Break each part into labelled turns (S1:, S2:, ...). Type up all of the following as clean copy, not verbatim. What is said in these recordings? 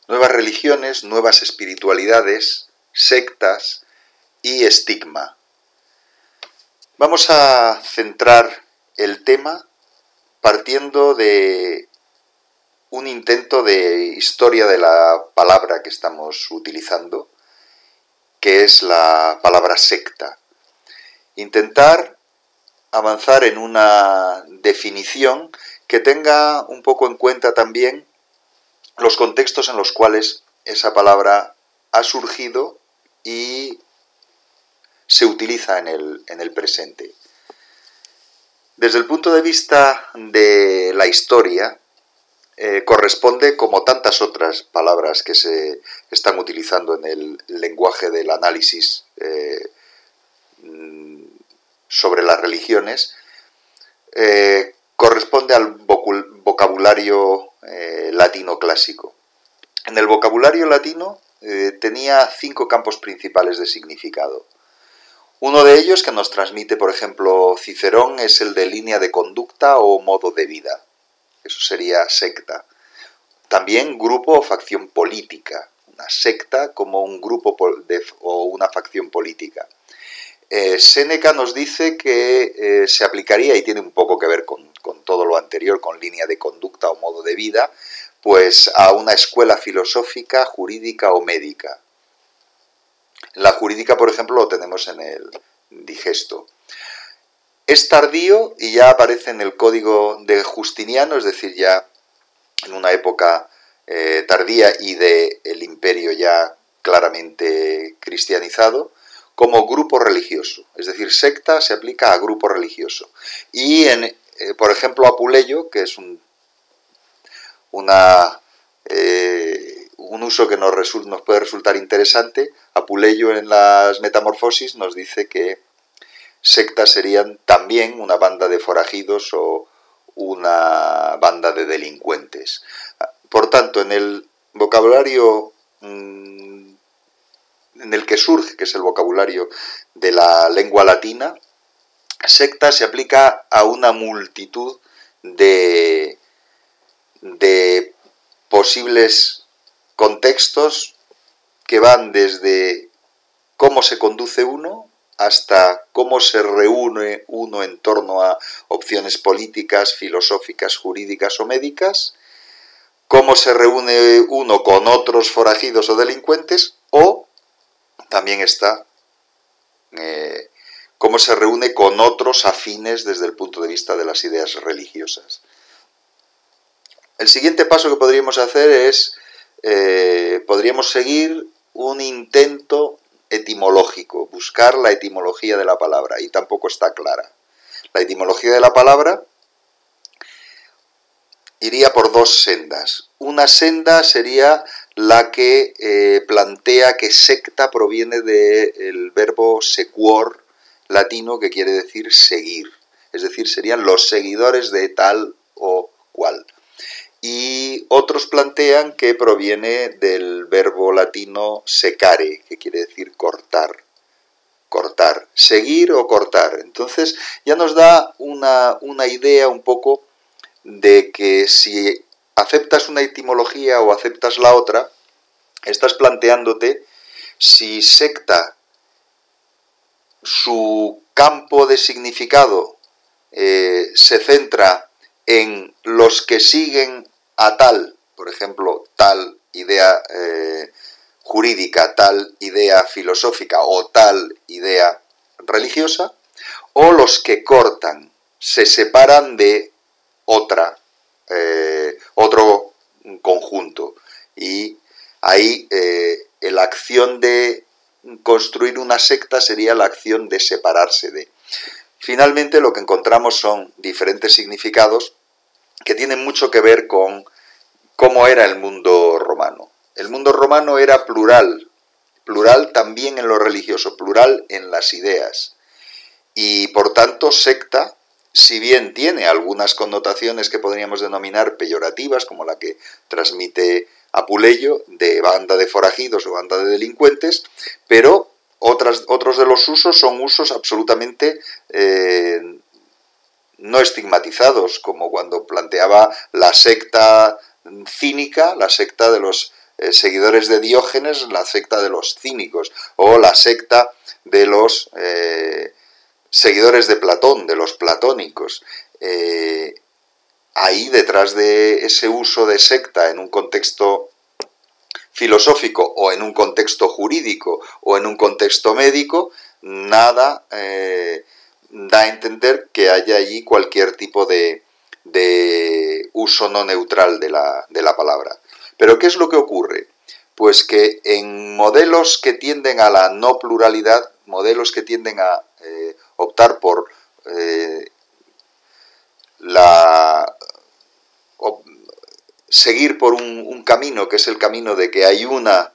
S1: nuevas religiones, nuevas espiritualidades, sectas y estigma. Vamos a centrar el tema partiendo de un intento de historia de la palabra que estamos utilizando, que es la palabra secta. Intentar avanzar en una definición que tenga un poco en cuenta también los contextos en los cuales esa palabra ha surgido y se utiliza en el presente. Desde el punto de vista de la historia, corresponde, como tantas otras palabras que se están utilizando en el lenguaje del análisis sobre las religiones, corresponde al vocabulario latino clásico. En el vocabulario latino tenía 5 campos principales de significado. Uno de ellos, que nos transmite, por ejemplo, Cicerón, es el de línea de conducta o modo de vida. Eso sería secta. También grupo o facción política. Una secta como un grupo o una facción política. Séneca nos dice que se aplicaría, y tiene un poco que ver con todo lo anterior, con línea de conducta o modo de vida, pues a una escuela filosófica, jurídica o médica. La jurídica, por ejemplo, lo tenemos en el Digesto. Es tardío y ya aparece en el Código de Justiniano, es decir, ya en una época tardía y del imperio ya claramente cristianizado, como grupo religioso. Es decir, secta se aplica a grupo religioso. Y, por ejemplo, Apuleyo, que es un uso que nos puede resultar interesante, Apuleyo en las Metamorfosis nos dice que sectas serían también una banda de forajidos o una banda de delincuentes. Por tanto, en el vocabulario en el que surge, que es el vocabulario de la lengua latina, secta se aplica a una multitud de posibles contextos que van desde cómo se conduce uno hasta cómo se reúne uno en torno a opciones políticas, filosóficas, jurídicas o médicas, cómo se reúne uno con otros forajidos o delincuentes, o también está cómo se reúne con otros afines desde el punto de vista de las ideas religiosas. El siguiente paso que podríamos hacer es, podríamos seguir un intento etimológico, buscar la etimología de la palabra, y tampoco está clara. La etimología de la palabra iría por 2 sendas. Una senda sería la que plantea que secta proviene del verbo sequor latino, que quiere decir seguir. Es decir, serían los seguidores de tal o cual. Y otros plantean que proviene del verbo latino secare, que quiere decir cortar. Cortar, seguir o cortar. Entonces ya nos da una idea un poco de que si aceptas una etimología o aceptas la otra, estás planteándote si secta, su campo de significado se centra en los que siguen a tal, por ejemplo, tal idea jurídica, tal idea filosófica o tal idea religiosa, o los que cortan, se separan de otro conjunto. Y ahí la acción de construir una secta sería la acción de separarse de. Finalmente, lo que encontramos son diferentes significados que tienen mucho que ver con cómo era el mundo romano. El mundo romano era plural, plural también en lo religioso, plural en las ideas. Y por tanto, secta, si bien tiene algunas connotaciones que podríamos denominar peyorativas, como la que transmite Apuleyo, de banda de forajidos o banda de delincuentes, pero otros de los usos son usos absolutamente no estigmatizados, como cuando planteaba la secta cínica, la secta de los seguidores de Diógenes, la secta de los cínicos, o la secta de los seguidores de Platón, de los platónicos. Ahí, detrás de ese uso de secta en un contexto filosófico o en un contexto jurídico o en un contexto médico, nada da a entender que haya allí cualquier tipo de uso no neutral de la palabra. Pero ¿qué es lo que ocurre? Pues que en modelos que tienden a la no pluralidad, modelos que tienden a optar por seguir por un camino que es el camino de que hay una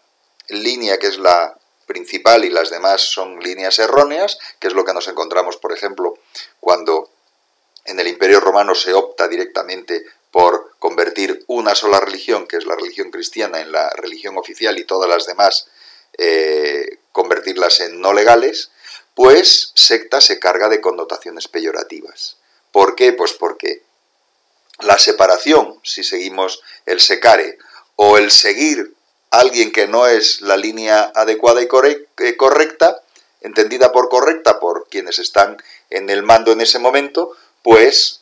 S1: línea que es la principal y las demás son líneas erróneas, que es lo que nos encontramos, por ejemplo, cuando en el Imperio Romano se opta directamente por convertir una sola religión, que es la religión cristiana, en la religión oficial y todas las demás convertirlas en no legales, pues secta se carga de connotaciones peyorativas. ¿Por qué? Pues porque la separación, si seguimos el secare, o el seguir a alguien que no es la línea adecuada y correcta, entendida por correcta por quienes están en el mando en ese momento, pues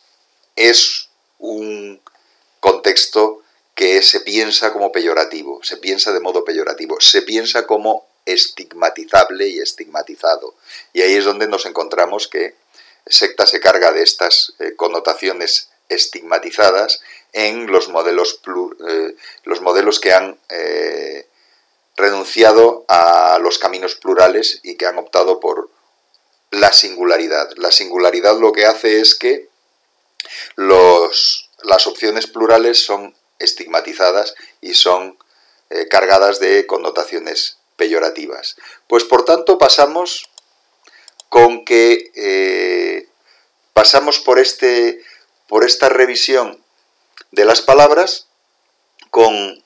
S1: es un contexto que se piensa como peyorativo, se piensa de modo peyorativo, se piensa como estigmatizable y estigmatizado. Y ahí es donde nos encontramos que secta se carga de estas connotaciones estigmatizadas en los modelos que han renunciado a los caminos plurales y que han optado por la singularidad. La singularidad lo que hace es que las opciones plurales son estigmatizadas y son cargadas de connotaciones peyorativas. Pues por tanto pasamos por esta revisión de las palabras con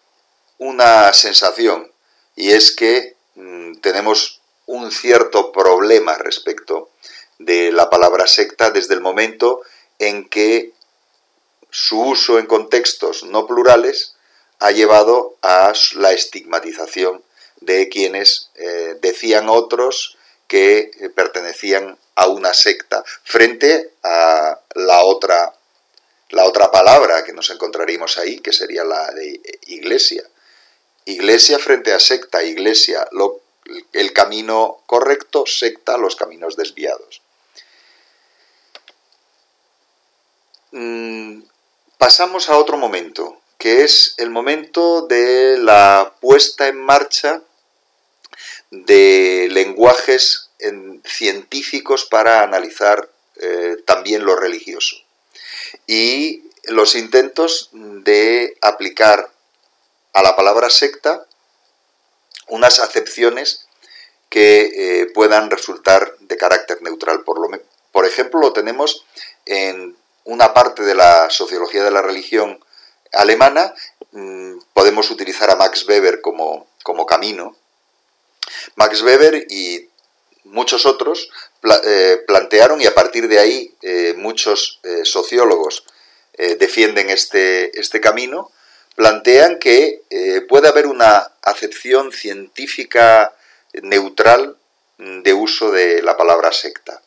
S1: una sensación, y es que tenemos un cierto problema respecto de la palabra secta desde el momento en que su uso en contextos no plurales ha llevado a la estigmatización de quienes decían otros que pertenecían a una secta, frente a la otra palabra que nos encontraríamos ahí, que sería la de iglesia. Iglesia frente a secta, iglesia el camino correcto, secta los caminos desviados. Pasamos a otro momento, que es el momento de la puesta en marcha de lenguajes científicos para analizar también lo religioso, y los intentos de aplicar a la palabra secta unas acepciones que puedan resultar de carácter neutral. Por ejemplo, lo tenemos en una parte de la sociología de la religión alemana. Podemos utilizar a Max Weber como camino. Max Weber y muchos otros plantearon, y a partir de ahí muchos sociólogos defienden este camino, plantean que puede haber una acepción científica neutral de uso de la palabra secta,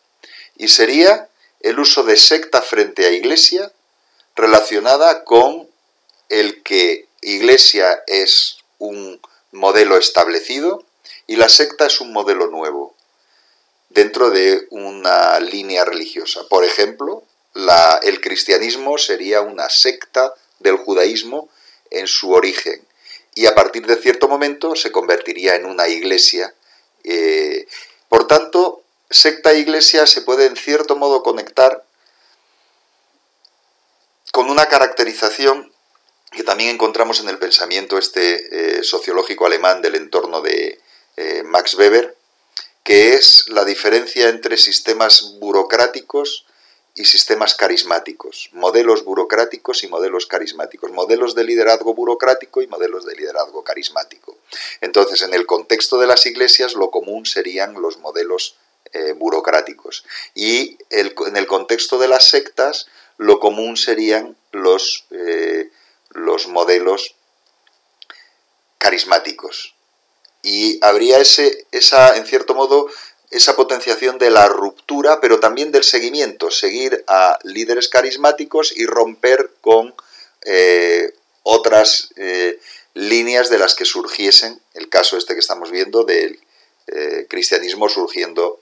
S1: y sería el uso de secta frente a iglesia relacionada con el que iglesia es un modelo establecido y la secta es un modelo nuevo dentro de una línea religiosa. Por ejemplo, el cristianismo sería una secta del judaísmo en su origen, y a partir de cierto momento se convertiría en una iglesia. Por tanto, secta e iglesia se puede en cierto modo conectar con una caracterización que también encontramos en el pensamiento sociológico alemán del entorno de Max Weber, que es la diferencia entre sistemas burocráticos y sistemas carismáticos, modelos burocráticos y modelos carismáticos, modelos de liderazgo burocrático y modelos de liderazgo carismático. Entonces, en el contexto de las iglesias, lo común serían los modelos burocráticos, y en el contexto de las sectas, lo común serían los modelos carismáticos. Y habría en cierto modo, esa potenciación de la ruptura, pero también del seguimiento, seguir a líderes carismáticos y romper con otras líneas de las que surgiesen, el caso este que estamos viendo del cristianismo surgiendo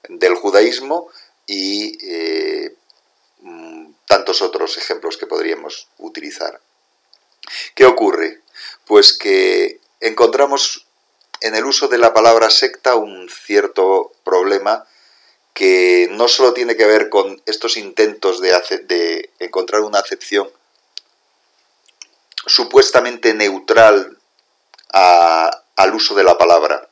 S1: del judaísmo y tantos otros ejemplos que podríamos utilizar. ¿Qué ocurre? Pues que encontramos en el uso de la palabra secta un cierto problema que no solo tiene que ver con estos intentos de encontrar una acepción supuestamente neutral al uso de la palabra,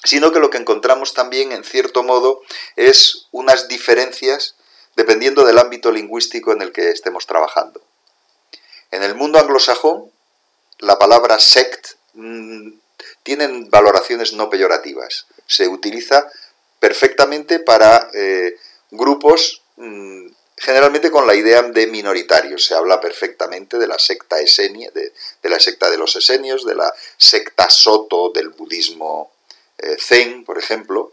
S1: sino que lo que encontramos también, en cierto modo, es unas diferencias dependiendo del ámbito lingüístico en el que estemos trabajando. En el mundo anglosajón, la palabra sect tiene valoraciones no peyorativas. Se utiliza perfectamente para grupos generalmente con la idea de minoritarios. Se habla perfectamente de la secta esenia, de la secta de los esenios, de la secta soto del budismo zen, por ejemplo.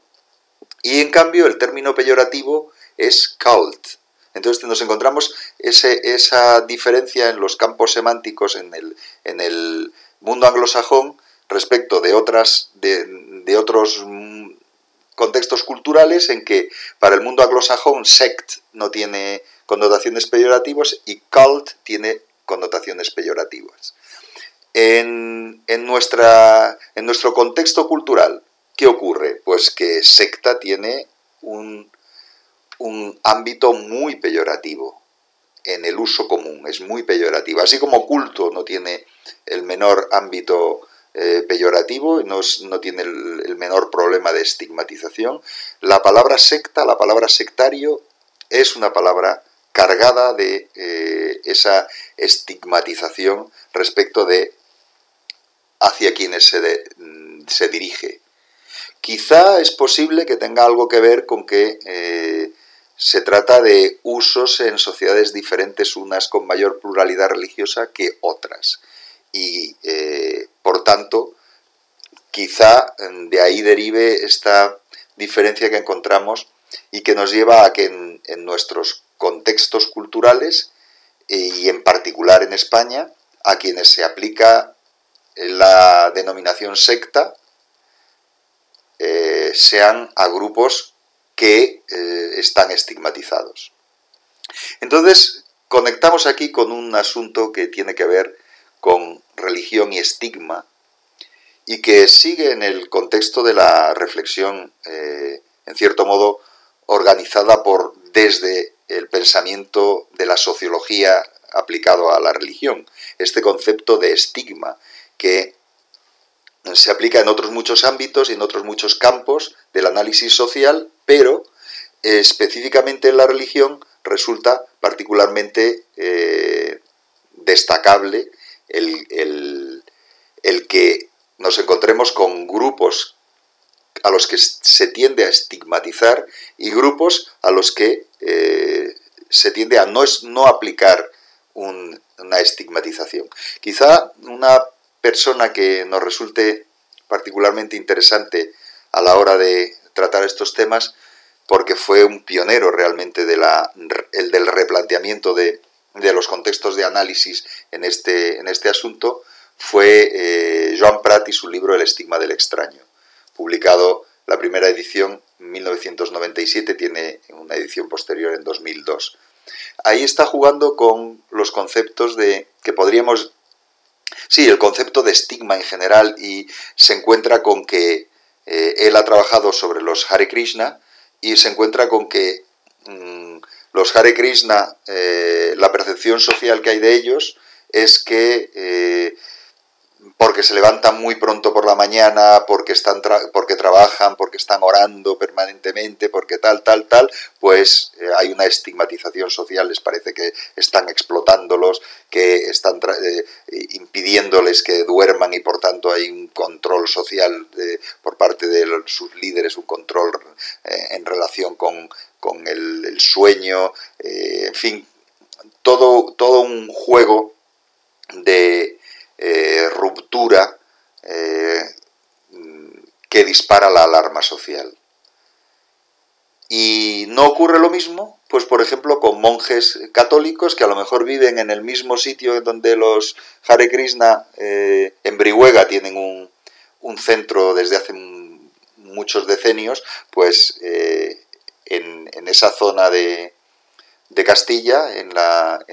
S1: Y en cambio el término peyorativo es cult. Entonces nos encontramos esa diferencia en los campos semánticos en el mundo anglosajón respecto de otros contextos culturales en que para el mundo anglosajón sect no tiene connotaciones peyorativas y cult tiene connotaciones peyorativas. En nuestro contexto cultural, ¿qué ocurre? Pues que secta tiene un ámbito muy peyorativo en el uso común, es muy peyorativo. Así como culto no tiene el menor ámbito peyorativo, no tiene el menor problema de estigmatización, la palabra secta, la palabra sectario, es una palabra cargada de esa estigmatización respecto de hacia quienes se dirige. Quizá es posible que tenga algo que ver con que se trata de usos en sociedades diferentes, unas con mayor pluralidad religiosa que otras. Y, por tanto, quizá de ahí derive esta diferencia que encontramos y que nos lleva a que en nuestros contextos culturales, y en particular en España, a quienes se aplica la denominación secta, sean a grupos que están estigmatizados. Entonces, conectamos aquí con un asunto que tiene que ver con religión y estigma y que sigue en el contexto de la reflexión, en cierto modo, organizada desde el pensamiento de la sociología aplicado a la religión. Este concepto de estigma que se aplica en otros muchos ámbitos y en otros muchos campos del análisis social, pero específicamente en la religión resulta particularmente destacable el que nos encontremos con grupos a los que se tiende a estigmatizar y grupos a los que se tiende a no aplicar una estigmatización. Quizá una persona que nos resulte particularmente interesante a la hora de tratar estos temas, porque fue un pionero realmente del replanteamiento de los contextos de análisis en este asunto, fue Joan Prat y su libro El estigma del extraño, publicado la primera edición en 1997, tiene una edición posterior en 2002. Ahí está jugando con los conceptos que podríamos... Sí, el concepto de estigma en general, y se encuentra con que él ha trabajado sobre los Hare Krishna y se encuentra con que los Hare Krishna, la percepción social que hay de ellos es que porque se levantan muy pronto por la mañana, porque trabajan, porque están orando permanentemente, porque tal, pues hay una estigmatización social, les parece que están explotándolos, que están impidiéndoles que duerman y por tanto hay un control social por parte de sus líderes, un control en relación con el sueño, en fin, todo un juego de ruptura dispara la alarma social. Y no ocurre lo mismo, pues por ejemplo, con monjes católicos que a lo mejor viven en el mismo sitio donde los Hare Krishna en Brihuega tienen un centro desde hace muchos decenios, pues en esa zona de Castilla, en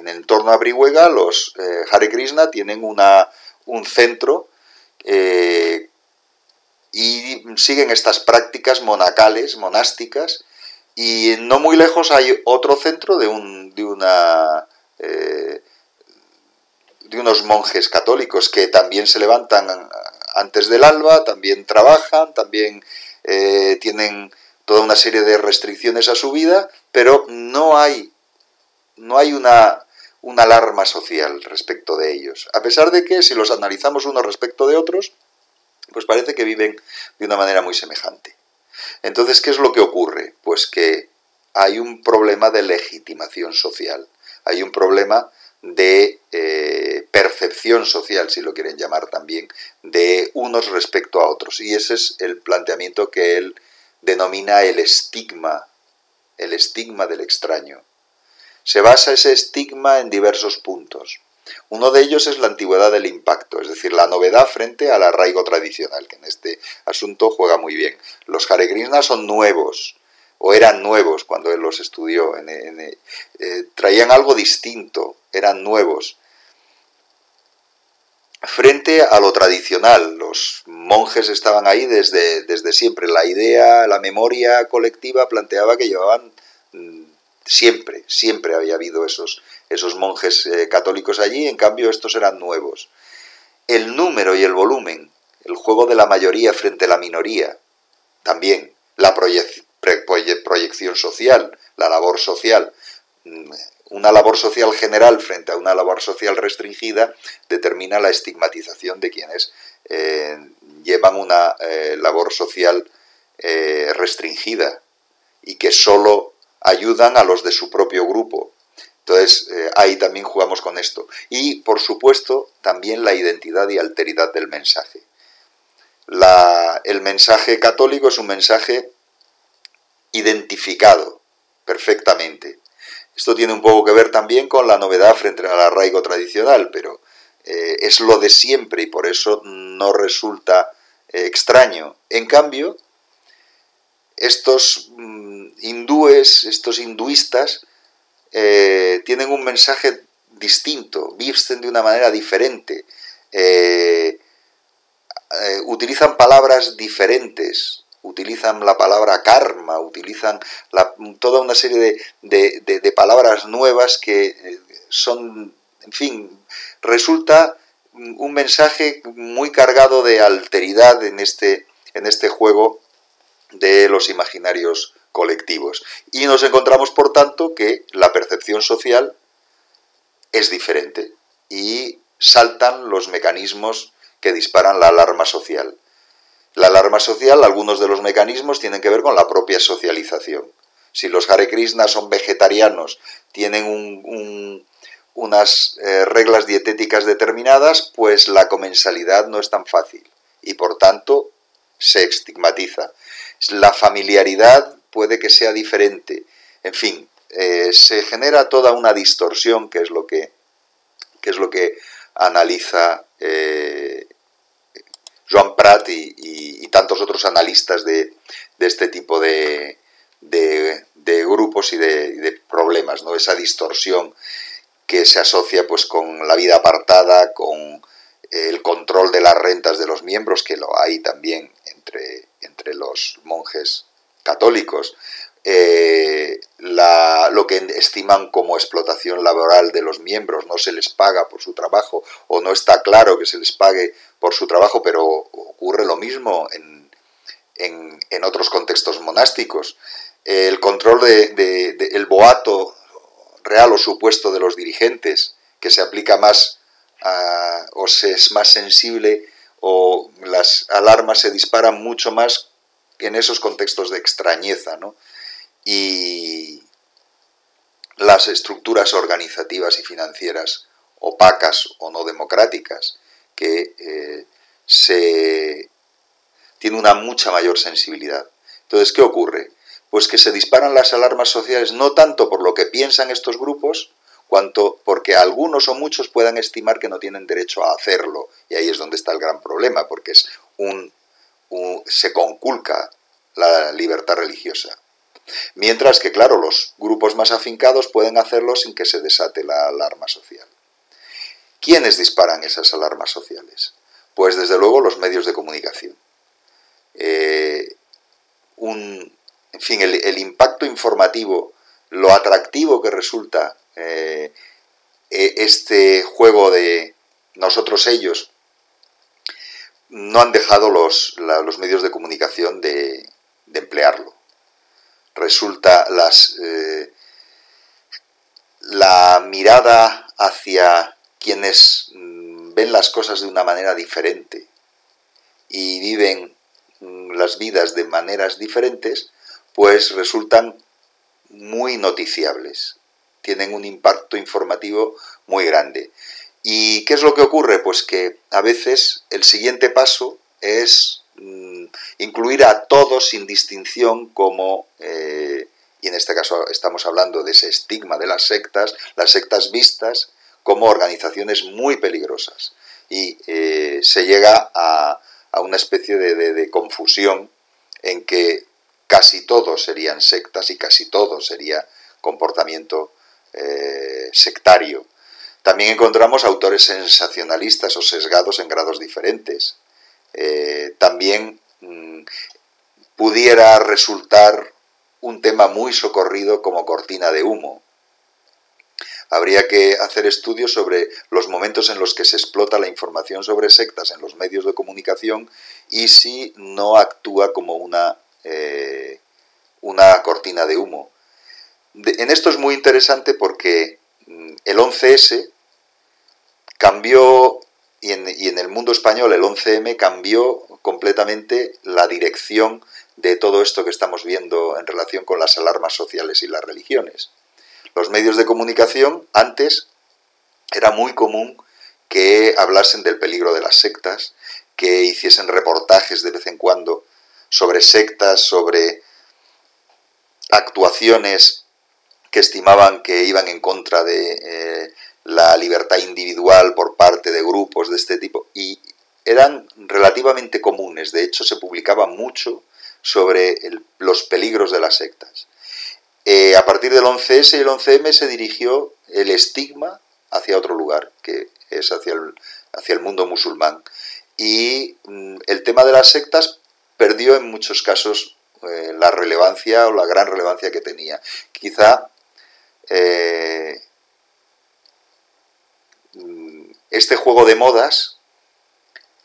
S1: el entorno a Brihuega, los Hare Krishna tienen un centro y siguen estas prácticas monacales, monásticas, y no muy lejos hay otro centro de unos monjes católicos que también se levantan antes del alba, también trabajan, también tienen toda una serie de restricciones a su vida, pero no hay una alarma social respecto de ellos. A pesar de que, si los analizamos unos respecto de otros, pues parece que viven de una manera muy semejante. Entonces, ¿qué es lo que ocurre? Pues que hay un problema de legitimación social, hay un problema de percepción social, si lo quieren llamar también, de unos respecto a otros. Y ese es el planteamiento que él denomina el estigma del extraño. Se basa ese estigma en diversos puntos. Uno de ellos es la antigüedad del impacto, es decir, la novedad frente al arraigo tradicional, que en este asunto juega muy bien. Los Hare Krishna son nuevos, o eran nuevos cuando él los estudió, traían algo distinto, eran nuevos. Frente a lo tradicional, los monjes estaban ahí desde siempre. La idea, la memoria colectiva planteaba que llevaban siempre había habido esos monjes católicos allí, en cambio estos eran nuevos. El número y el volumen, el juego de la mayoría frente a la minoría, también la proyección social, la labor social, una labor social general frente a una labor social restringida determina la estigmatización de quienes llevan una labor social restringida y que solo ayudan a los de su propio grupo. Entonces, ahí también jugamos con esto. Y, por supuesto, también la identidad y alteridad del mensaje. El mensaje católico es un mensaje identificado perfectamente. Esto tiene un poco que ver también con la novedad frente al arraigo tradicional, pero es lo de siempre y por eso no resulta extraño. En cambio, estos hindúes, estos hinduistas, tienen un mensaje distinto, visten de una manera diferente, utilizan palabras diferentes, utilizan la palabra karma, utilizan toda una serie de palabras nuevas que son, en fin, resulta un mensaje muy cargado de alteridad en este juego de los imaginarios colectivos. Y nos encontramos, por tanto, que la percepción social es diferente y saltan los mecanismos que disparan la alarma social. La alarma social, algunos de los mecanismos tienen que ver con la propia socialización. Si los Hare Krishna son vegetarianos, tienen unas reglas dietéticas determinadas, pues la comensalidad no es tan fácil y por tanto se estigmatiza. La familiaridad puede que sea diferente. En fin, se genera toda una distorsión, que es lo que analiza Joan Prat y tantos otros analistas de este tipo de grupos y de problemas, ¿no? Esa distorsión que se asocia pues con la vida apartada, con el control de las rentas de los miembros, que lo hay también entre los monjes católicos, lo que estiman como explotación laboral de los miembros, no se les paga por su trabajo o no está claro que se les pague por su trabajo, pero ocurre lo mismo en otros contextos monásticos. El control el boato real o supuesto de los dirigentes, que se aplica más o se es más sensible, o las alarmas se disparan mucho más en esos contextos de extrañeza, ¿no? Y las estructuras organizativas y financieras opacas o no democráticas que tienen tiene una mucha mayor sensibilidad. Entonces, ¿qué ocurre? Pues que se disparan las alarmas sociales no tanto por lo que piensan estos grupos, cuanto porque algunos o muchos puedan estimar que no tienen derecho a hacerlo. Y ahí es donde está el gran problema, porque es se conculca la libertad religiosa. Mientras que, claro, los grupos más afincados pueden hacerlo sin que se desate la alarma social. ¿Quiénes disparan esas alarmas sociales? Pues desde luego los medios de comunicación. En fin, el impacto informativo, lo atractivo que resulta este juego de nosotros-ellos, no han dejado los medios de comunicación de emplearlo. Resulta la mirada hacia quienes ven las cosas de una manera diferente y viven las vidas de maneras diferentes, pues resultan muy noticiables, tienen un impacto informativo muy grande. ¿Y qué es lo que ocurre? Pues que a veces el siguiente paso es incluir a todos sin distinción como, y en este caso estamos hablando de ese estigma de las sectas vistas como organizaciones muy peligrosas. Y se llega a una especie de confusión en que casi todo serían sectas y casi todo sería comportamiento sectario. También encontramos autores sensacionalistas o sesgados en grados diferentes. También pudiera resultar un tema muy socorrido como cortina de humo. Habría que hacer estudios sobre los momentos en los que se explota la información sobre sectas en los medios de comunicación y si no actúa como una cortina de humo. En esto es muy interesante porque el 11S cambió, y en el mundo español el 11M cambió completamente la dirección de todo esto que estamos viendo en relación con las alarmas sociales y las religiones. Los medios de comunicación antes era muy común que hablasen del peligro de las sectas, que hiciesen reportajes de vez en cuando sobre sectas, sobre actuaciones que estimaban que iban en contra de la libertad individual por parte de grupos de este tipo, y eran relativamente comunes. De hecho, se publicaba mucho sobre los peligros de las sectas. A partir del 11S y el 11M se dirigió el estigma hacia otro lugar, que es hacia el mundo musulmán. Y el tema de las sectas perdió en muchos casos la relevancia o la gran relevancia que tenía. Quizá este juego de modas,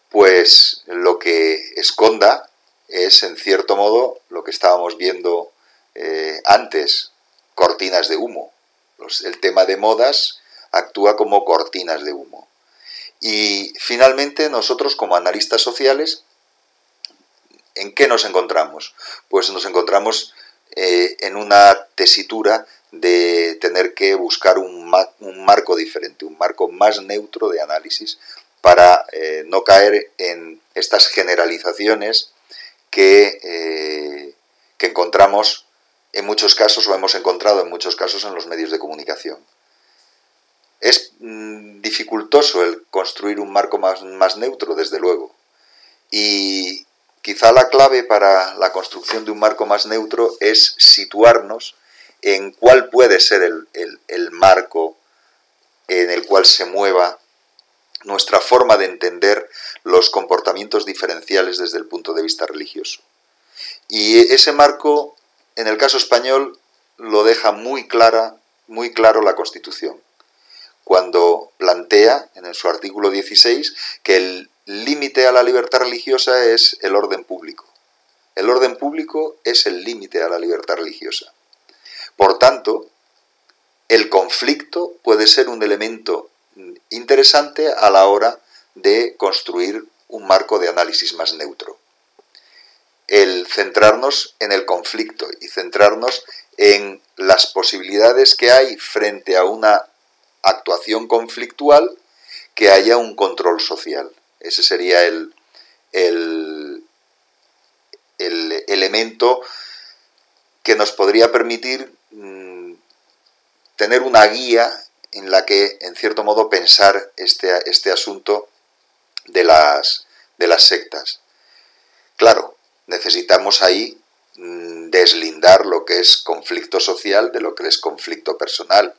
S1: pues lo que esconda es en cierto modo lo que estábamos viendo antes, cortinas de humo. El tema de modas actúa como cortinas de humo. Y finalmente nosotros como analistas sociales, ¿en qué nos encontramos? Pues nos encontramos en una tesitura de tener que buscar un marco diferente, un marco más neutro de análisis para no caer en estas generalizaciones que encontramos en muchos casos o hemos encontrado en muchos casos en los medios de comunicación. Es dificultoso el construir un marco más neutro, desde luego. Y quizá la clave para la construcción de un marco más neutro es situarnos en cuál puede ser el marco en el cual se mueva nuestra forma de entender los comportamientos diferenciales desde el punto de vista religioso. Y ese marco, en el caso español, lo deja muy claro la Constitución, cuando plantea en su artículo 16 que el límite a la libertad religiosa es el orden público. El orden público es el límite a la libertad religiosa. Por tanto, el conflicto puede ser un elemento interesante a la hora de construir un marco de análisis más neutro. El centrarnos en el conflicto y centrarnos en las posibilidades que hay frente a una actuación conflictual, que haya un control social. Ese sería el el elemento que nos podría permitir tener una guía en la que, en cierto modo, pensar este asunto de las sectas. Claro, necesitamos ahí deslindar lo que es conflicto social de lo que es conflicto personal.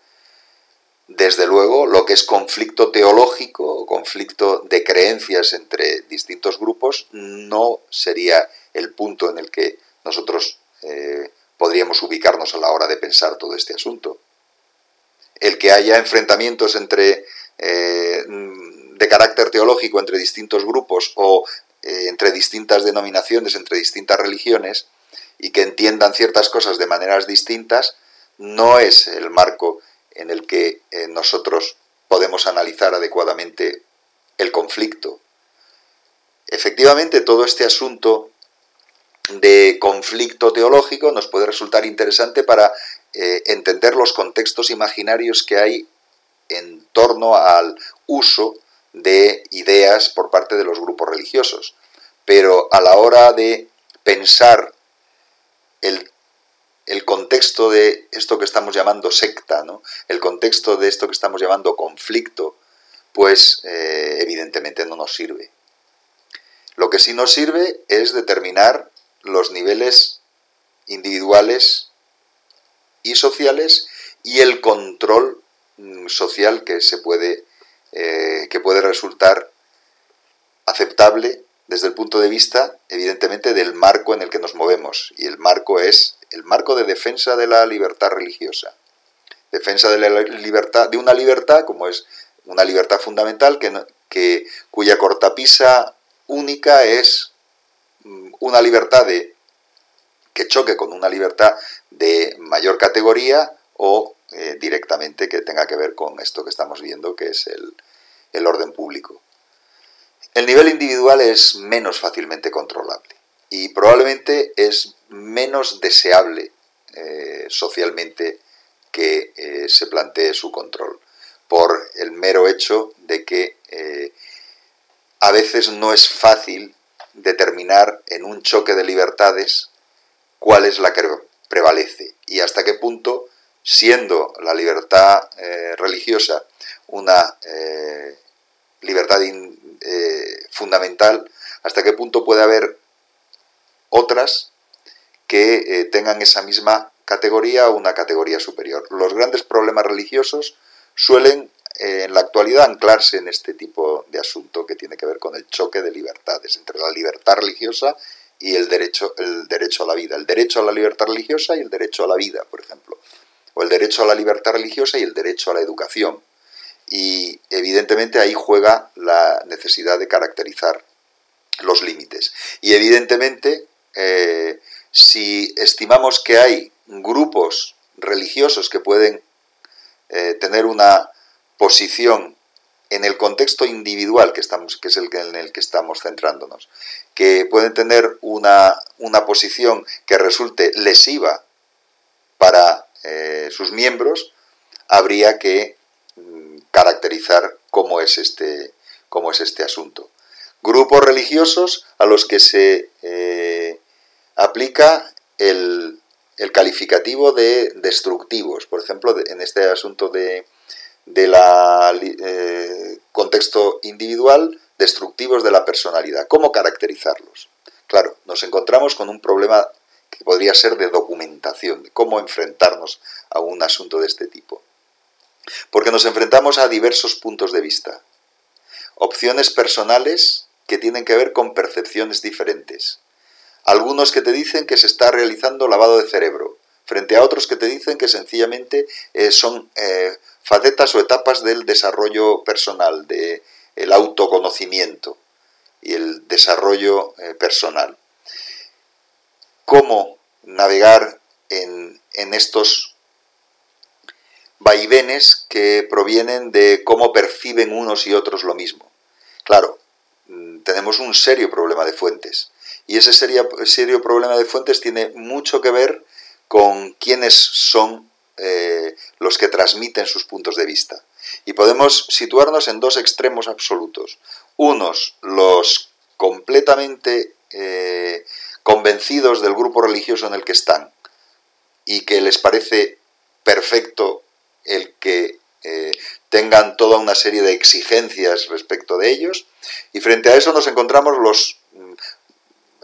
S1: Desde luego, lo que es conflicto teológico o conflicto de creencias entre distintos grupos no sería el punto en el que nosotros podríamos ubicarnos a la hora de pensar todo este asunto. El que haya enfrentamientos de carácter teológico entre distintos grupos o entre distintas denominaciones, entre distintas religiones, y que entiendan ciertas cosas de maneras distintas, no es el marco en el que nosotros podemos analizar adecuadamente el conflicto. Efectivamente, todo este asunto de conflicto teológico nos puede resultar interesante para entender los contextos imaginarios que hay en torno al uso de ideas por parte de los grupos religiosos. Pero a la hora de pensar el contexto de esto que estamos llamando secta, ¿no? El contexto de esto que estamos llamando conflicto, pues evidentemente no nos sirve. Lo que sí nos sirve es determinar los niveles individuales y sociales y el control social que puede resultar aceptable desde el punto de vista, evidentemente, del marco en el que nos movemos. Y el marco es el marco de defensa de la libertad religiosa. Defensa de la libertad, de una libertad, como es una libertad fundamental, cuya cortapisa única es una libertad que choque con una libertad de mayor categoría o directamente que tenga que ver con esto que estamos viendo, que es el orden público. El nivel individual es menos fácilmente controlable y probablemente es menos deseable socialmente que se plantee su control, por el mero hecho de que a veces no es fácil determinar en un choque de libertades cuál es la que prevalece y hasta qué punto, siendo la libertad religiosa una libertad fundamental, hasta qué punto puede haber otras que tengan esa misma categoría o una categoría superior. Los grandes problemas religiosos suelen en la actualidad anclarse en este tipo de asunto que tiene que ver con el choque de libertades entre la libertad religiosa y el derecho a la vida. El derecho a la libertad religiosa y el derecho a la vida, por ejemplo. O el derecho a la libertad religiosa y el derecho a la educación. Y evidentemente ahí juega la necesidad de caracterizar los límites. Y evidentemente, si estimamos que hay grupos religiosos que pueden tener una posición en el contexto individual que es en el que estamos centrándonos, que pueden tener una posición que resulte lesiva para sus miembros, habría que caracterizar cómo es este asunto. Grupos religiosos a los que se aplica el calificativo de destructivos, por ejemplo, en este asunto del contexto individual, destructivos de la personalidad. ¿Cómo caracterizarlos? Claro, nos encontramos con un problema que podría ser de documentación, de cómo enfrentarnos a un asunto de este tipo. Porque nos enfrentamos a diversos puntos de vista, opciones personales que tienen que ver con percepciones diferentes. Algunos que te dicen que se está realizando lavado de cerebro, frente a otros que te dicen que sencillamente son facetas o etapas del desarrollo personal, del autoconocimiento y el desarrollo personal. ¿Cómo navegar en estos vaivenes que provienen de cómo perciben unos y otros lo mismo? Claro, tenemos un serio problema de fuentes. Y ese serio problema de fuentes tiene mucho que ver con quiénes son los que transmiten sus puntos de vista. Y podemos situarnos en dos extremos absolutos. Unos, los completamente convencidos del grupo religioso en el que están y que les parece perfecto el que tengan toda una serie de exigencias respecto de ellos, y frente a eso nos encontramos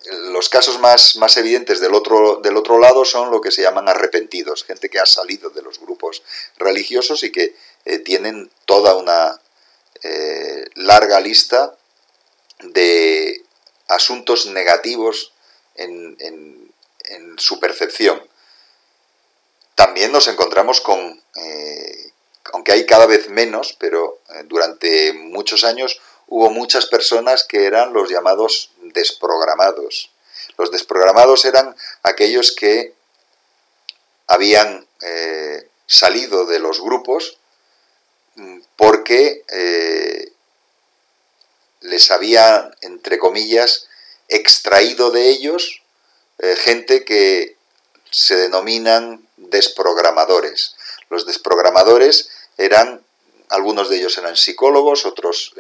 S1: los casos más evidentes del otro lado son lo que se llaman arrepentidos, gente que ha salido de los grupos religiosos y que tienen toda una larga lista de asuntos negativos en su percepción. También nos encontramos con, aunque hay cada vez menos, pero durante muchos años hubo muchas personas que eran los llamados desprogramados. Los desprogramados eran aquellos que habían salido de los grupos porque les había, entre comillas, extraído de ellos gente que se denominan desprogramadores. Los desprogramadores eran, algunos de ellos eran psicólogos, otros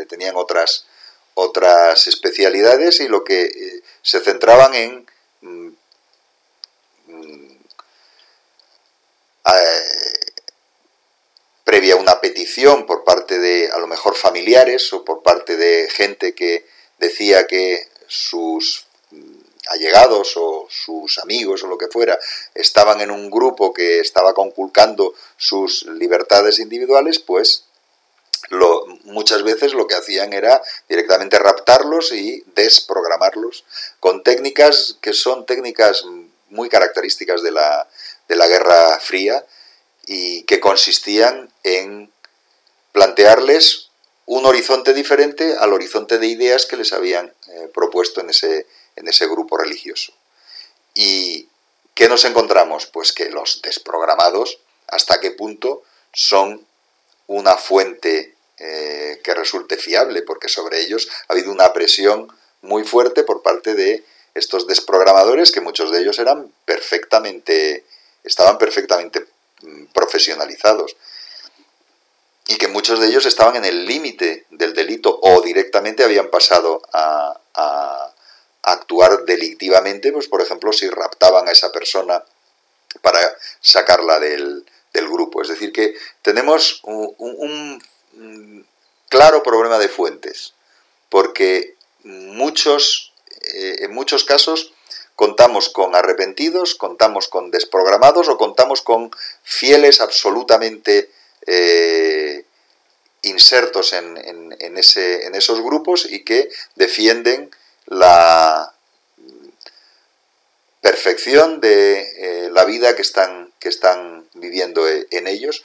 S1: tenían otras especialidades, y lo que se centraban en previa una petición por parte de, a lo mejor, familiares o por parte de gente que decía que sus allegados o sus amigos o lo que fuera estaban en un grupo que estaba conculcando sus libertades individuales, pues muchas veces lo que hacían era directamente raptarlos y desprogramarlos con técnicas que son técnicas muy características de la Guerra Fría y que consistían en plantearles un horizonte diferente al horizonte de ideas que les habían propuesto en ese grupo religioso. ¿Y qué nos encontramos? Pues que los desprogramados, hasta qué punto son una fuente que resulte fiable, porque sobre ellos ha habido una presión muy fuerte por parte de estos desprogramadores, que muchos de ellos estaban perfectamente profesionalizados y que muchos de ellos estaban en el límite del delito o directamente habían pasado a actuar delictivamente, pues por ejemplo si raptaban a esa persona para sacarla del grupo. Es decir, que tenemos un claro problema de fuentes, porque en muchos casos contamos con arrepentidos, contamos con desprogramados o contamos con fieles absolutamente insertos en esos grupos y que defienden la perfección de la vida que están viviendo en ellos,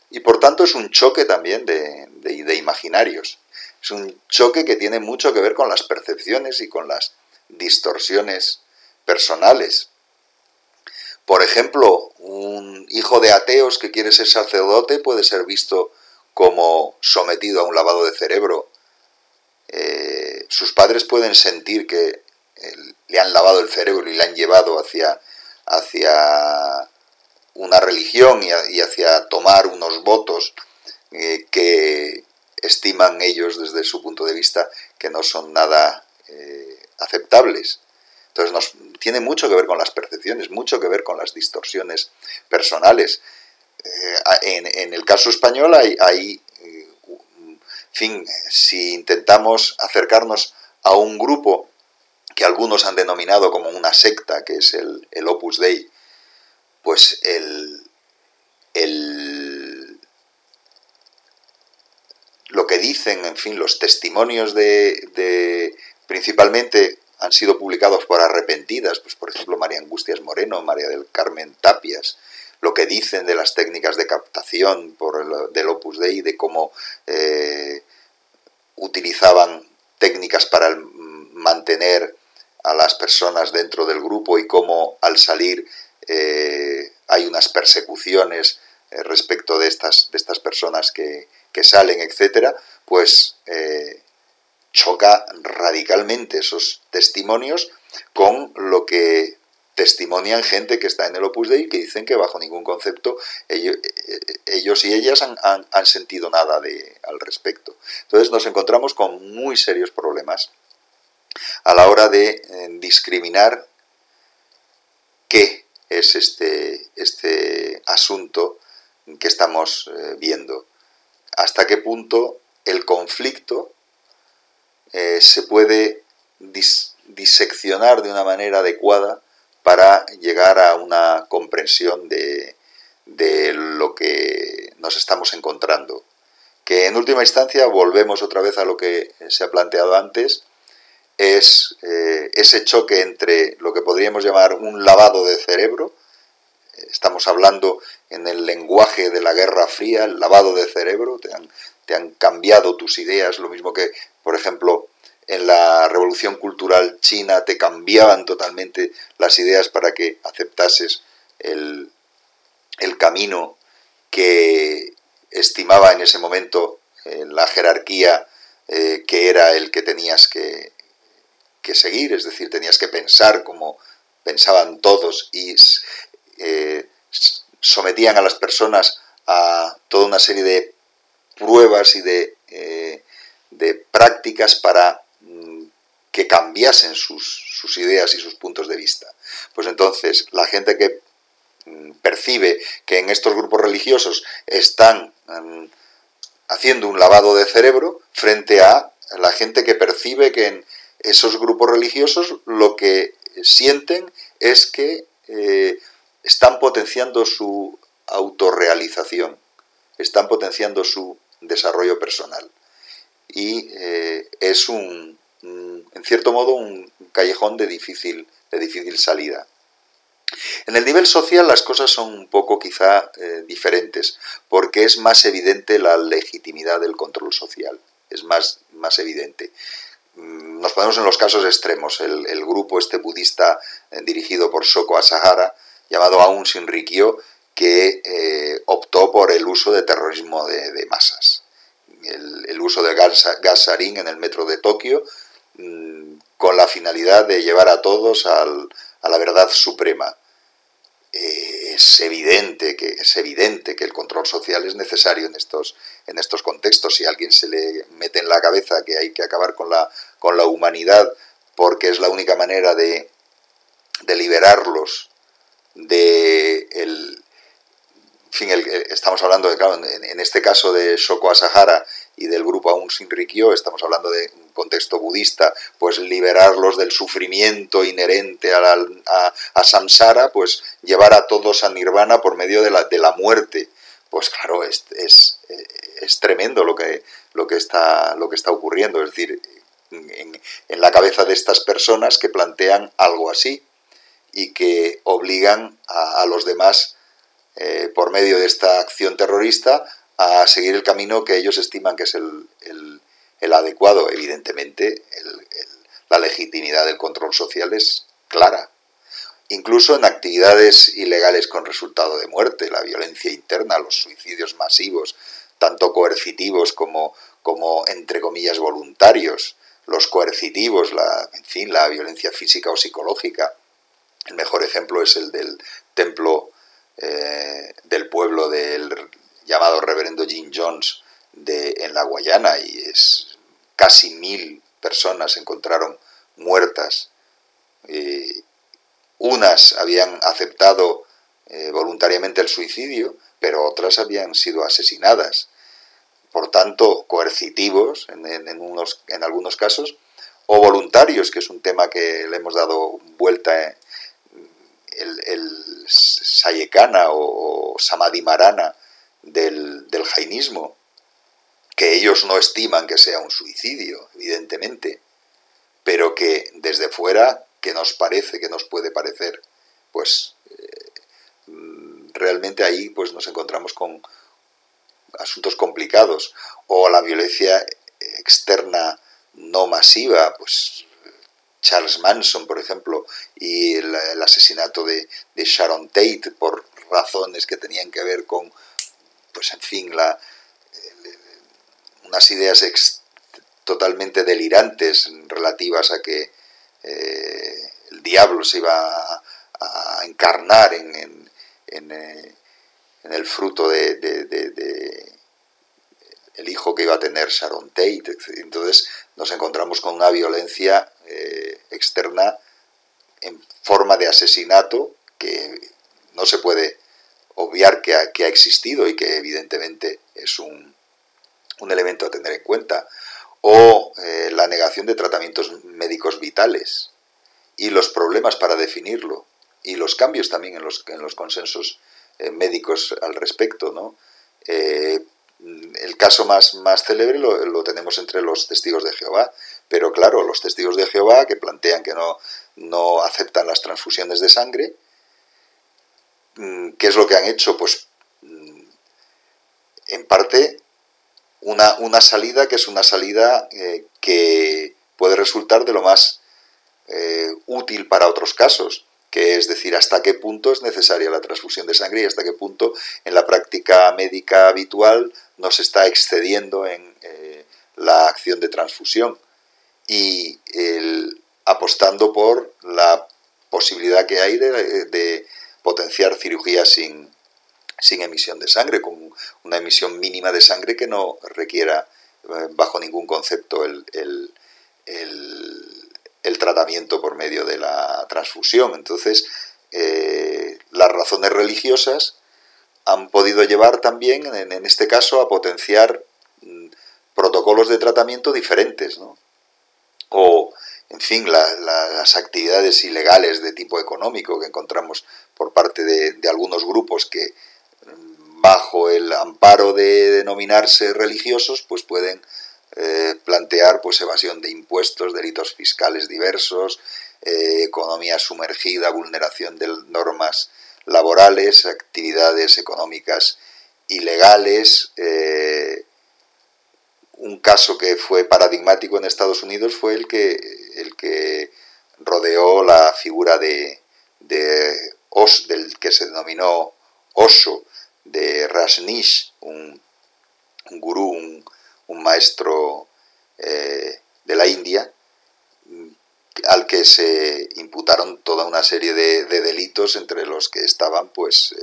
S1: y por tanto es un choque también de imaginarios. Es un choque que tiene mucho que ver con las percepciones y con las distorsiones personales. Por ejemplo, un hijo de ateos que quiere ser sacerdote puede ser visto como sometido a un lavado de cerebro. Sus padres pueden sentir que le han lavado el cerebro y le han llevado hacia una religión y hacia tomar unos votos que estiman ellos desde su punto de vista que no son nada aceptables. Entonces tiene mucho que ver con las percepciones, mucho que ver con las distorsiones personales. En el caso español hay en fin, si intentamos acercarnos a un grupo que algunos han denominado como una secta, que es el Opus Dei, pues lo que dicen, en fin, los testimonios principalmente han sido publicados por arrepentidas, pues por ejemplo María Angustias Moreno, María del Carmen Tapias, lo que dicen de las técnicas de captación del Opus Dei, de cómo utilizaban técnicas para mantener a las personas dentro del grupo y cómo al salir hay unas persecuciones respecto de estas personas que salen, etcétera, pues choca radicalmente esos testimonios con lo que testimonian gente que está en el Opus Dei, que dicen que bajo ningún concepto ellos y ellas han sentido nada al respecto. Entonces nos encontramos con muy serios problemas a la hora de discriminar qué es este asunto que estamos viendo. Hasta qué punto el conflicto se puede diseccionar de una manera adecuada para llegar a una comprensión de lo que nos estamos encontrando. Que en última instancia, volvemos otra vez a lo que se ha planteado antes, es ese choque entre lo que podríamos llamar un lavado de cerebro. Estamos hablando en el lenguaje de la Guerra Fría, el lavado de cerebro, te han cambiado tus ideas, lo mismo que, por ejemplo, en la Revolución Cultural China te cambiaban totalmente las ideas para que aceptases el camino que estimaba en ese momento la jerarquía que era el que tenías que seguir, es decir, tenías que pensar como pensaban todos y sometían a las personas a toda una serie de pruebas y de prácticas para que cambiasen sus ideas y sus puntos de vista. Pues entonces, la gente que percibe que en estos grupos religiosos están haciendo un lavado de cerebro frente a la gente que percibe que en esos grupos religiosos lo que sienten es que están potenciando su autorrealización, están potenciando su desarrollo personal. Y es en cierto modo, un callejón de difícil salida. En el nivel social las cosas son un poco quizá diferentes, porque es más evidente la legitimidad del control social, es más evidente. Nos ponemos en los casos extremos, el grupo budista dirigido por Shoko Asahara, llamado Aum Shinrikyo, que optó por el uso de terrorismo de masas, el uso de gas sarín en el metro de Tokio, con la finalidad de llevar a todos a la verdad suprema. Es evidente que el control social es necesario en estos contextos. Si a alguien se le mete en la cabeza que hay que acabar con la humanidad porque es la única manera de liberarlos estamos hablando de, claro, en este caso de Shoko Asahara y del grupo Aum Shinrikyo, estamos hablando de un contexto budista, pues liberarlos del sufrimiento inherente a samsara, pues llevar a todos a nirvana por medio de la muerte. Pues claro, es tremendo lo que está ocurriendo, es decir, en la cabeza de estas personas que plantean algo así y que obligan a los demás por medio de esta acción terrorista a seguir el camino que ellos estiman que es el adecuado. Evidentemente, la legitimidad del control social es clara. Incluso en actividades ilegales con resultado de muerte, la violencia interna, los suicidios masivos, tanto coercitivos como entre comillas, voluntarios, los coercitivos, la violencia física o psicológica. El mejor ejemplo es el del templo del pueblo del llamado reverendo Jim Jones en la Guayana, y casi 1000 personas se encontraron muertas. Unas habían aceptado voluntariamente el suicidio, pero otras habían sido asesinadas. Por tanto, coercitivos en algunos casos, o voluntarios, que es un tema que le hemos dado vuelta el Sayekana o Samadhi-Marana del jainismo, que ellos no estiman que sea un suicidio, evidentemente, pero que desde fuera, que nos puede parecer, pues realmente ahí pues nos encontramos con asuntos complicados. O la violencia externa no masiva, pues Charles Manson, por ejemplo, y el asesinato de Sharon Tate por razones que tenían que ver con, pues en fin, unas ideas totalmente delirantes relativas a que el diablo se iba a encarnar en el fruto de el hijo que iba a tener Sharon Tate. Entonces nos encontramos con una violencia externa en forma de asesinato que no se puede obviar que ha existido y que evidentemente es un elemento a tener en cuenta, o la negación de tratamientos médicos vitales y los problemas para definirlo y los cambios también en los consensos médicos al respecto, ¿no? El caso más célebre lo tenemos entre los testigos de Jehová, pero claro, los testigos de Jehová que plantean que no aceptan las transfusiones de sangre, ¿qué es lo que han hecho? Pues en parte una salida que es una salida que puede resultar de lo más útil para otros casos, que es decir, hasta qué punto es necesaria la transfusión de sangre y hasta qué punto en la práctica médica habitual no se está excediendo en la acción de transfusión y apostando por la posibilidad que hay de potenciar cirugías sin emisión de sangre, con una emisión mínima de sangre que no requiera bajo ningún concepto el tratamiento por medio de la transfusión. Entonces, las razones religiosas han podido llevar también, en este caso, a potenciar protocolos de tratamiento diferentes, ¿no? O, en fin, las actividades ilegales de tipo económico que encontramos por parte de algunos grupos que, bajo el amparo de denominarse religiosos, pues pueden plantear pues evasión de impuestos, delitos fiscales diversos, economía sumergida, vulneración de normas laborales, actividades económicas ilegales. Un caso que fue paradigmático en Estados Unidos fue el que rodeó la figura del que se denominó Osho, de Rajneesh, un gurú, un maestro de la India, al que se imputaron toda una serie de delitos, entre los que estaban pues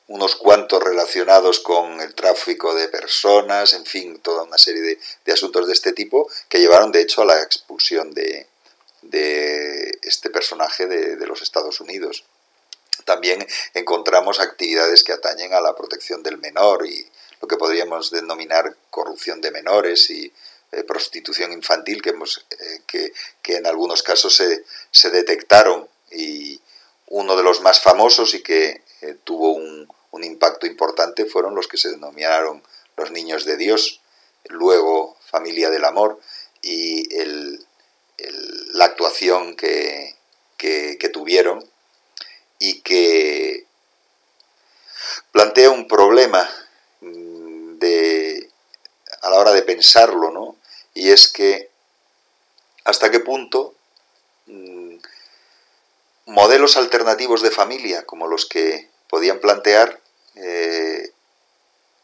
S1: unos cuantos relacionados con el tráfico de personas, en fin, toda una serie de asuntos de este tipo que llevaron de hecho a la expulsión de este personaje de los Estados Unidos. También encontramos actividades que atañen a la protección del menor y lo que podríamos denominar corrupción de menores y prostitución infantil que en algunos casos se detectaron, y uno de los más famosos y que tuvo un impacto importante fueron los que se denominaron los niños de Dios, luego Familia del Amor, y la actuación que tuvieron y que plantea un problema a la hora de pensarlo, ¿no? Y es que hasta qué punto modelos alternativos de familia, como los que podían plantear,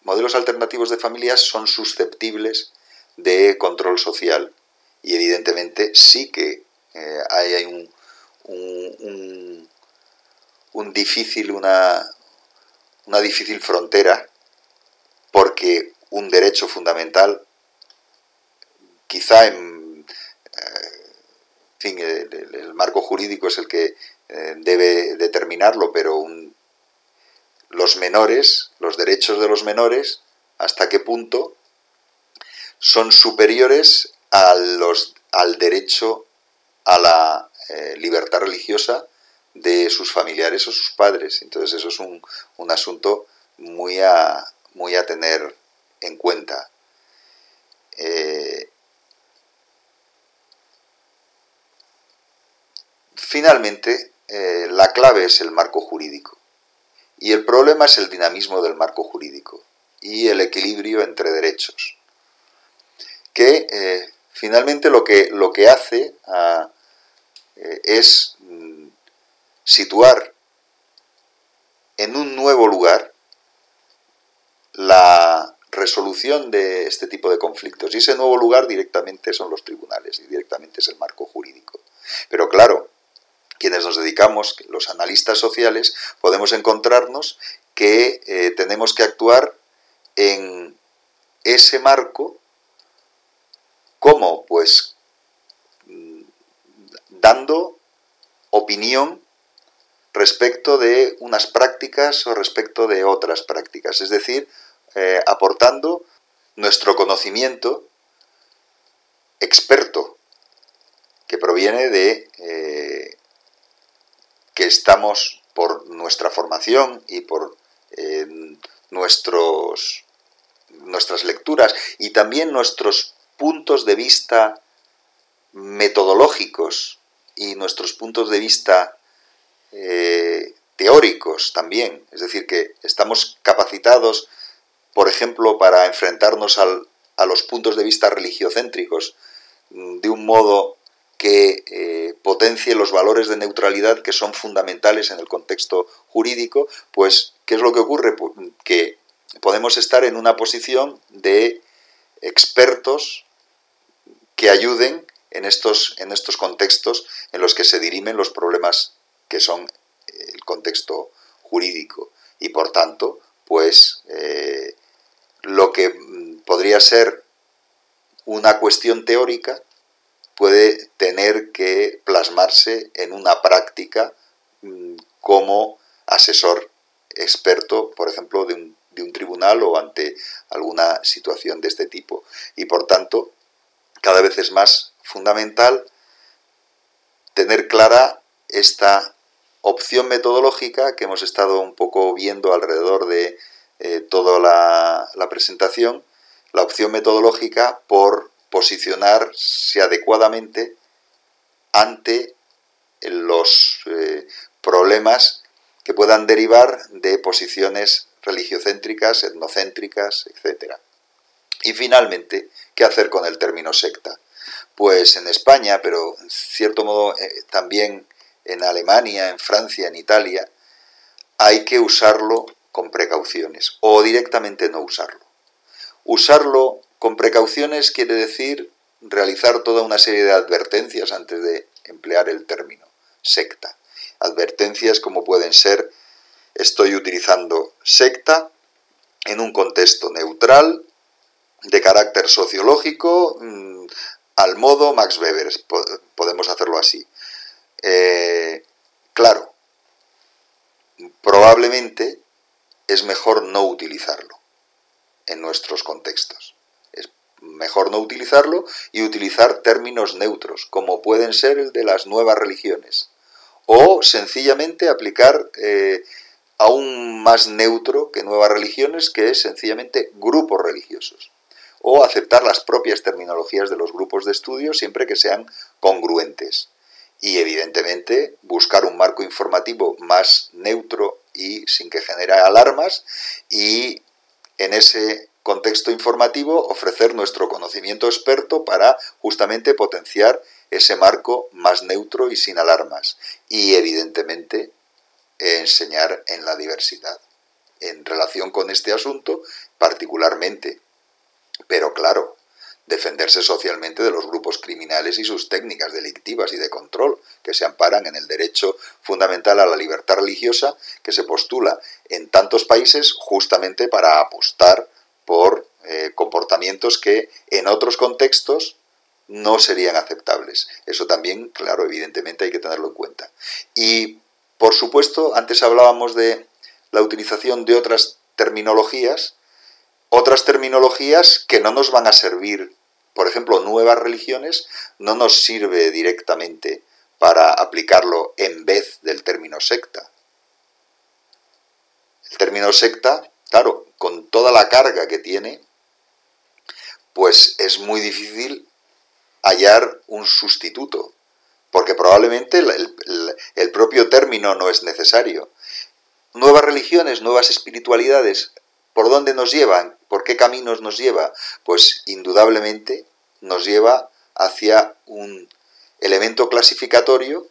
S1: modelos alternativos de familia son susceptibles de control social. Y evidentemente sí que hay una difícil frontera, porque un derecho fundamental, quizá el marco jurídico es el que debe determinarlo, pero los menores, los derechos de los menores, hasta qué punto son superiores al derecho a la libertad religiosa de sus familiares o sus padres. Entonces eso es un asunto muy a tener en cuenta. Finalmente, la clave es el marco jurídico y el problema es el dinamismo del marco jurídico y el equilibrio entre derechos, que finalmente lo que hace es situar en un nuevo lugar la resolución de este tipo de conflictos, y ese nuevo lugar directamente son los tribunales y directamente es el marco jurídico. Pero claro, quienes nos dedicamos, los analistas sociales, podemos encontrarnos que tenemos que actuar en ese marco pues dando opinión respecto de unas prácticas o respecto de otras prácticas, es decir, aportando nuestro conocimiento experto que proviene de que estamos por nuestra formación y por nuestras lecturas y también nuestros puntos de vista metodológicos y nuestros puntos de vista teóricos también, es decir, que estamos capacitados, por ejemplo, para enfrentarnos a los puntos de vista religiocéntricos de un modo que potencie los valores de neutralidad que son fundamentales en el contexto jurídico. Pues, ¿qué es lo que ocurre? Pues, que podemos estar en una posición de expertos que ayuden en estos contextos en los que se dirimen los problemas que son el contexto jurídico. Y por tanto, pues lo que podría ser una cuestión teórica puede tener que plasmarse en una práctica como asesor experto, por ejemplo, de un tribunal o ante alguna situación de este tipo. Y por tanto, cada vez es más fundamental tener clara esta opción metodológica que hemos estado un poco viendo alrededor de toda la presentación, la opción metodológica por posicionarse adecuadamente ante los problemas que puedan derivar de posiciones religiocéntricas, etnocéntricas, etc. Y finalmente, ¿qué hacer con el término secta? Pues en España, pero en cierto modo también en Alemania, en Francia, en Italia, hay que usarlo con precauciones o directamente no usarlo. Usarlo con precauciones quiere decir realizar toda una serie de advertencias antes de emplear el término secta. Advertencias como pueden ser: estoy utilizando secta en un contexto neutral, de carácter sociológico, al modo Max Weber, podemos hacerlo así. Claro, probablemente es mejor no utilizarlo en nuestros contextos. Es mejor no utilizarlo y utilizar términos neutros, como pueden ser el de las nuevas religiones, o sencillamente aplicar aún más neutro que nuevas religiones, que es sencillamente grupos religiosos, o aceptar las propias terminologías de los grupos de estudio siempre que sean congruentes. Y evidentemente buscar un marco informativo más neutro y sin que genere alarmas, y en ese contexto informativo ofrecer nuestro conocimiento experto para justamente potenciar ese marco más neutro y sin alarmas. Y evidentemente enseñar en la diversidad en relación con este asunto particularmente. Pero claro, defenderse socialmente de los grupos criminales y sus técnicas delictivas y de control que se amparan en el derecho fundamental a la libertad religiosa, que se postula en tantos países justamente para apostar por comportamientos que en otros contextos no serían aceptables. Eso también, claro, evidentemente hay que tenerlo en cuenta. Y, por supuesto, antes hablábamos de la utilización de otras terminologías que no nos van a servir. Por ejemplo, nuevas religiones no nos sirve directamente para aplicarlo en vez del término secta. El término secta, claro, con toda la carga que tiene, pues es muy difícil hallar un sustituto, porque probablemente el propio término no es necesario. Nuevas religiones, nuevas espiritualidades, ¿por dónde nos llevan? ¿Por qué caminos nos lleva? Pues indudablemente nos lleva hacia un elemento clasificatorio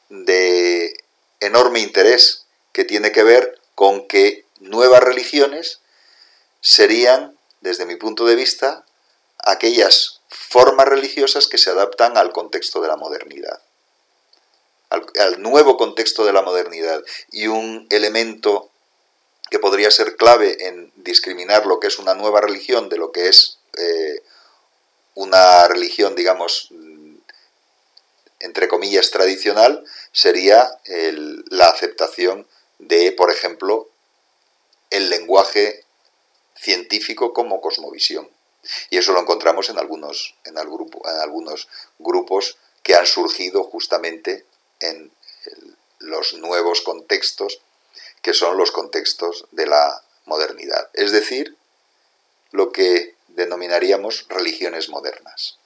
S1: de enorme interés, que tiene que ver con que nuevas religiones serían, desde mi punto de vista, aquellas formas religiosas que se adaptan al contexto de la modernidad, al nuevo contexto de la modernidad. Y un elemento que podría ser clave en discriminar lo que es una nueva religión de lo que es una religión, digamos, entre comillas, tradicional, sería la aceptación de, por ejemplo, el lenguaje científico como cosmovisión. Y eso lo encontramos en algunos grupos que han surgido justamente en los nuevos contextos, que son los contextos de la modernidad. Es decir, lo que denominaríamos religiones modernas.